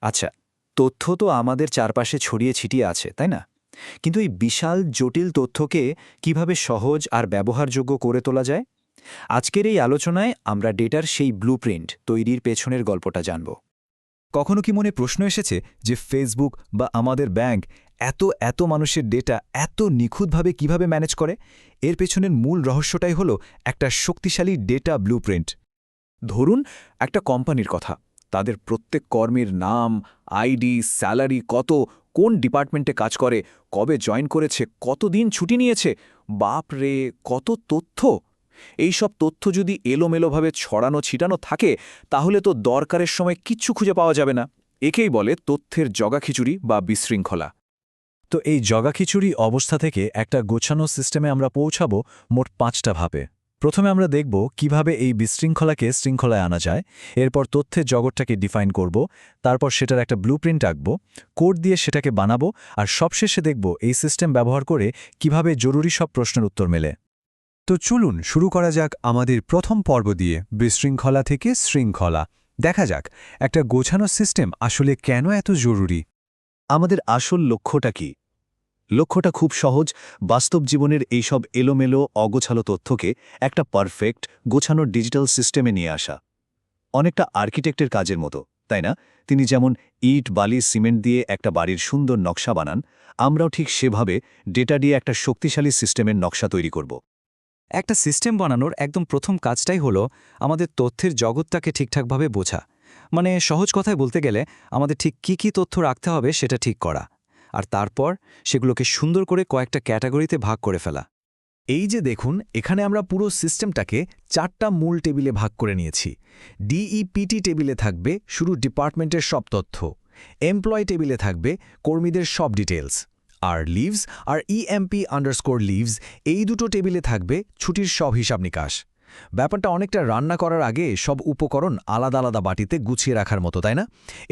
আচ্ছা, তথ্য তো আমাদের চারপাশে ছড়িয়ে ছিটিয়ে আছে, তাই না? কিন্তু এই বিশাল জটিল তথ্যকে কিভাবে সহজ আর ব্যবহারযোগ্য করে তোলা যায়? আজকের এই আলোচনায় আমরা ডেটার সেই ব্লুপ্রিন্ট তৈরির পেছনের গল্পটা জানব। কখনো কি মনে প্রশ্ন এসেছে যে ফেসবুক বা আমাদের ব্যাংক এত মানুষের ডেটা এত নিখুঁতভাবে কিভাবে ম্যানেজ করে? এর পেছনের মূল রহস্যটাই হলো একটা শক্তিশালী ডেটা ব্লুপ্রিন্ট। ধরুন একটা কোম্পানির কথা, তাদের প্রত্যেক কর্মীর নাম, আইডি, স্যালারি কত, কোন ডিপার্টমেন্টে কাজ করে, কবে জয়েন করেছে, কতদিন ছুটি নিয়েছে, বাপ রে কত তথ্য! এই সব তথ্য যদি এলোমেলোভাবে ছড়ানো ছিটানো থাকে তাহলে তো দরকারের সময় কিচ্ছু খুঁজে পাওয়া যাবে না। একেই বলে তথ্যের জগাখিচুড়ি বা বিশৃঙ্খলা। তো এই জগাখিচুড়ি অবস্থা থেকে একটা গোছানো সিস্টেমে আমরা পৌঁছাবো মোট 5টা ধাপে। প্রথমে আমরা দেখব কিভাবে এই বিশৃঙ্খলাকে শৃঙ্খলায় আনা যায়, এরপর তথ্যের জগৎটাকে ডিফাইন করব, তারপর সেটার একটা ব্লুপ্রিন্ট আঁকব, কোড দিয়ে সেটাকে বানাবো, আর সবশেষে দেখব এই সিস্টেম ব্যবহার করে কিভাবে জরুরি সব প্রশ্নের উত্তর মেলে। তো চলুন শুরু করা যাক আমাদের প্রথম পর্ব দিয়ে, বিশৃঙ্খলা থেকে শৃঙ্খলা। দেখা যাক একটা গোছানো সিস্টেম আসলে কেন এত জরুরি। আমাদের আসল লক্ষ্যটা কি? লক্ষ্যটা খুব সহজ, বাস্তব জীবনের এইসব এলোমেলো অগোছালো তথ্যকে একটা পারফেক্ট গোছানো ডিজিটাল সিস্টেমে নিয়ে আসা। অনেকটা আর্কিটেক্টের কাজের মতো, তাই না? তিনি যেমন ইট, বালি, সিমেন্ট দিয়ে একটা বাড়ির সুন্দর নকশা বানান, আমরাও ঠিক সেভাবে ডেটা দিয়ে একটা শক্তিশালী সিস্টেমের নকশা তৈরি করব। একটা সিস্টেম বানানোর একদম প্রথম কাজটাই হলো আমাদের তথ্যের জগৎটাকে ঠিকঠাকভাবে বোঝা। মানে সহজ কথায় বলতে গেলে আমাদের ঠিক কি তথ্য রাখতে হবে সেটা ঠিক করা, আর তারপর সেগুলোকে সুন্দর করে কয়েকটা ক্যাটাগরিতে ভাগ করে ফেলা। এই যে দেখুন, এখানে আমরা পুরো সিস্টেমটাকে 4টা মূল টেবিলে ভাগ করে নিয়েছি। ডিইপিটি টেবিলে থাকবে শুরু ডিপার্টমেন্টের সব তথ্য, এমপ্লয় টেবিলে থাকবে কর্মীদের সব ডিটেলস, আর লিভস আর EMP_লিভস এই দুটো টেবিলে থাকবে ছুটির সব হিসাব নিকাশ। ব্যাপারটা অনেকটা রান্না করার আগে সব উপকরণ আলাদা আলাদা বাটিতে গুছিয়ে রাখার মতো, তাই না?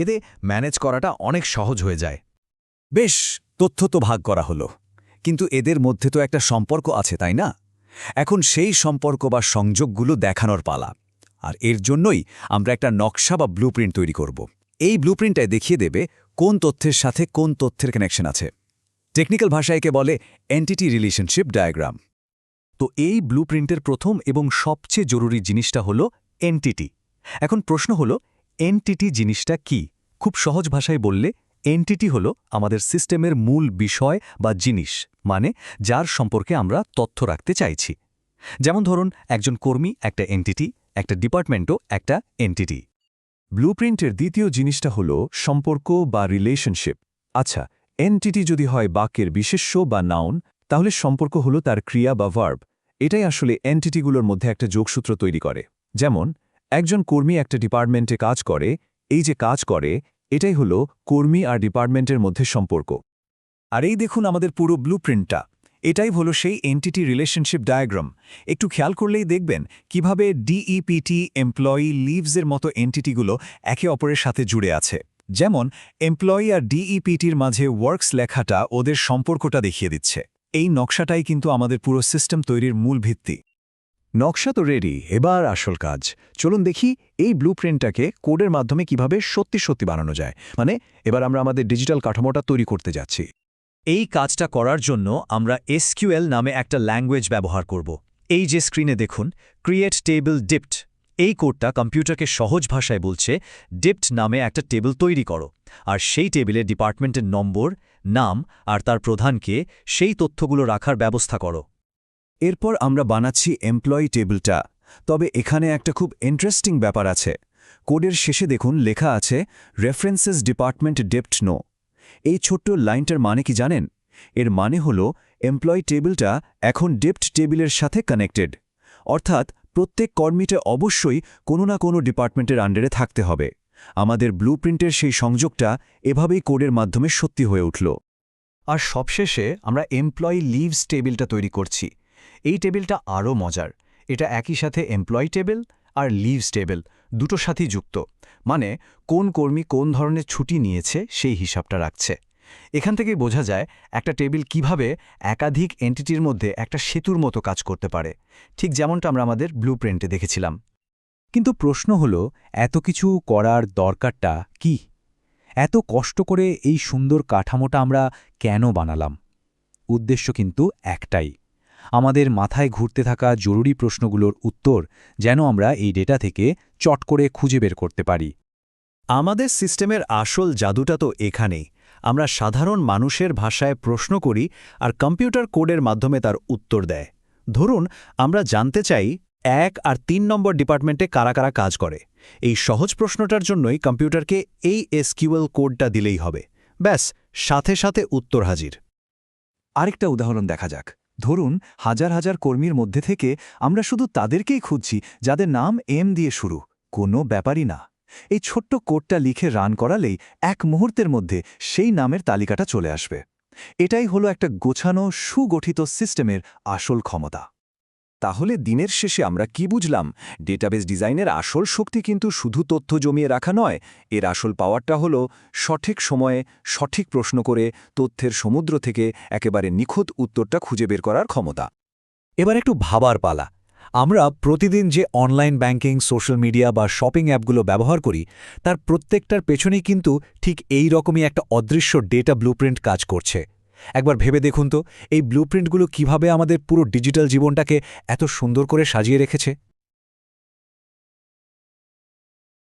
এতে ম্যানেজ করাটা অনেক সহজ হয়ে যায়। বেশ, তথ্য তো ভাগ করা হলো, কিন্তু এদের মধ্যে তো একটা সম্পর্ক আছে, তাই না? এখন সেই সম্পর্ক বা সংযোগগুলো দেখানোর পালা। আর এর জন্যই আমরা একটা নকশা বা ব্লুপ্রিন্ট তৈরি করব। এই ব্লুপ্রিন্টটায় দেখিয়ে দেবে কোন তথ্যের সাথে কোন তথ্যের কানেকশন আছে। টেকনিক্যাল ভাষায় একে বলে এন্টিটি রিলেশনশিপ ডায়াগ্রাম। তো এই ব্লুপ্রিন্টের প্রথম এবং সবচেয়ে জরুরি জিনিসটা হলো এন্টিটি। এখন প্রশ্ন হলো, এন্টিটি জিনিসটা কি? খুব সহজ ভাষায় বললে, এন্টিটি হলো আমাদের সিস্টেমের মূল বিষয় বা জিনিস, মানে যার সম্পর্কে আমরা তথ্য রাখতে চাইছি। যেমন ধরুন, একজন কর্মী একটা এন্টিটি, একটা ডিপার্টমেন্টও একটা এন্টিটি। ব্লুপ্রিন্টের দ্বিতীয় জিনিসটা হলো সম্পর্ক বা রিলেশনশিপ। আচ্ছা, এন্টিটি যদি হয় বাক্যের বিশেষ্য বা নাউন, তাহলে সম্পর্ক হলো তার ক্রিয়া বা ভার্ব। এটাই আসলে এন্টিটিগুলোর মধ্যে একটা যোগসূত্র তৈরি করে। যেমন একজন কর্মী একটা ডিপার্টমেন্টে কাজ করে, এই যে কাজ করে, এটাই হলো কর্মী আর ডিপার্টমেন্টের মধ্যে সম্পর্ক। আর এই দেখুন আমাদের পুরো ব্লুপ্রিন্টটা। এটাই হলো সেই এন্টিটি রিলেশনশিপ ডায়াগ্রাম। একটু খেয়াল করলেই দেখবেন কিভাবে ডিইপিটি, এমপ্লয়ি, লিভসের মতো এন্টিটিগুলো একে অপরের সাথে জুড়ে আছে। যেমন এমপ্লয়ি আর ডিইপিটির মাঝে ওয়ার্কস লেখাটা ওদের সম্পর্কটা দেখিয়ে দিচ্ছে। এই নকশাটাই কিন্তু আমাদের পুরো সিস্টেম তৈরির মূল ভিত্তি। নকশা তো রেডি, এবার আসল কাজ। চলুন দেখি এই ব্লুপ্রিন্টটাকে কোডের মাধ্যমে কিভাবে সত্যি বানানো যায়। মানে এবার আমরা আমাদের ডিজিটাল কাঠামোটা তৈরি করতে যাচ্ছি। এই কাজটা করার জন্য আমরা SQL নামে একটা ল্যাঙ্গুয়েজ ব্যবহার করব। এই যে স্ক্রিনে দেখুন, ক্রিয়েট টেবল ডিপ্ট। এই কোডটা কম্পিউটারকে সহজ ভাষায় বলছে, ডিপ্ট নামে একটা টেবিল তৈরি করো, আর সেই টেবিলে ডিপার্টমেন্টের নম্বর, নাম আর তার প্রধানকে সেই তথ্যগুলো রাখার ব্যবস্থা করো। এরপর আমরা বানাচ্ছি এমপ্লয়ি টেবিলটা। তবে এখানে একটা খুব ইন্টারেস্টিং ব্যাপার আছে। কোডের শেষে দেখুন লেখা আছে রেফারেন্সেস ডিপার্টমেন্ট ডেপ্ট নো। এই ছোট্ট লাইনটার মানে কি জানেন? এর মানে হলো এমপ্লয়ি টেবিলটা এখন ডেপ্ট টেবিলের সাথে কানেক্টেড। অর্থাৎ প্রত্যেক কর্মীটা অবশ্যই কোনো না কোনো ডিপার্টমেন্টের আন্ডারে থাকতে হবে। আমাদের ব্লুপ্রিন্টের সেই সংযোগটা এভাবেই কোডের মাধ্যমে সত্যি হয়ে উঠল। আর সবশেষে আমরা এমপ্লয়ি লিভস টেবিলটা তৈরি করছি। এই টেবিলটা আরও মজার। এটা একই সাথে এমপ্লয়ি টেবিল আর লিভস টেবিল দুটোর সাথেই যুক্ত। মানে কোন কর্মী কোন ধরনের ছুটি নিয়েছে সেই হিসাবটা রাখছে। এখান থেকেই বোঝা যায় একটা টেবিল কিভাবে একাধিক এন্টিটির মধ্যে একটা সেতুর মতো কাজ করতে পারে, ঠিক যেমনটা আমরা আমাদের ব্লুপ্রিন্টে দেখেছিলাম। কিন্তু প্রশ্ন হলো, এত কিছু করার দরকারটা কি? এত কষ্ট করে এই সুন্দর কাঠামোটা আমরা কেন বানালাম? উদ্দেশ্য কিন্তু একটাই, আমাদের মাথায় ঘুরতে থাকা জরুরি প্রশ্নগুলোর উত্তর যেন আমরা এই ডেটা থেকে চট করে খুঁজে বের করতে পারি। আমাদের সিস্টেমের আসল জাদুটা তো এখানেই। আমরা সাধারণ মানুষের ভাষায় প্রশ্ন করি আর কম্পিউটার কোডের মাধ্যমে তার উত্তর দেয়। ধরুন আমরা জানতে চাই 1 আর 3 নম্বর ডিপার্টমেন্টে কারা কারা কাজ করে। এই সহজ প্রশ্নটার জন্যই কম্পিউটারকে এই এসকিউএল কোডটা দিলেই হবে। ব্যাস, সাথে সাথে উত্তর হাজির। আরেকটা উদাহরণ দেখা যাক। ধরুন হাজার হাজার কর্মীর মধ্যে থেকে আমরা শুধু তাদেরকেই খুঁজছি যাদের নাম এম দিয়ে শুরু। কোনো ব্যাপারই না। এই ছোট্ট কোডটা লিখে রান করালেই 1 মুহূর্তের মধ্যে সেই নামের তালিকাটা চলে আসবে। এটাই হলো একটা গোছানো সুগঠিত সিস্টেমের আসল ক্ষমতা। তাহলে দিনের শেষে আমরা কি বুঝলাম? ডেটাবেস ডিজাইনের আসল শক্তি কিন্তু শুধু তথ্য জমিয়ে রাখা নয়, এর আসল পাওয়ারটা হলো সঠিক সময়ে সঠিক প্রশ্ন করে তথ্যের সমুদ্র থেকে একেবারে নিখুঁত উত্তরটা খুঁজে বের করার ক্ষমতা। এবার একটু ভাবার পালা। আমরা প্রতিদিন যে অনলাইন ব্যাংকিং, সোশ্যাল মিডিয়া বা শপিং অ্যাপগুলো ব্যবহার করি, তার প্রত্যেকটার পেছনেই কিন্তু ঠিক এই রকমই একটা অদৃশ্য ডেটা ব্লুপ্রিন্ট কাজ করছে। একবার ভেবে দেখুন তো, এই ব্লুপ্রিন্টগুলো কিভাবে আমাদের পুরো ডিজিটাল জীবনটাকে এত সুন্দর করে সাজিয়ে রেখেছে।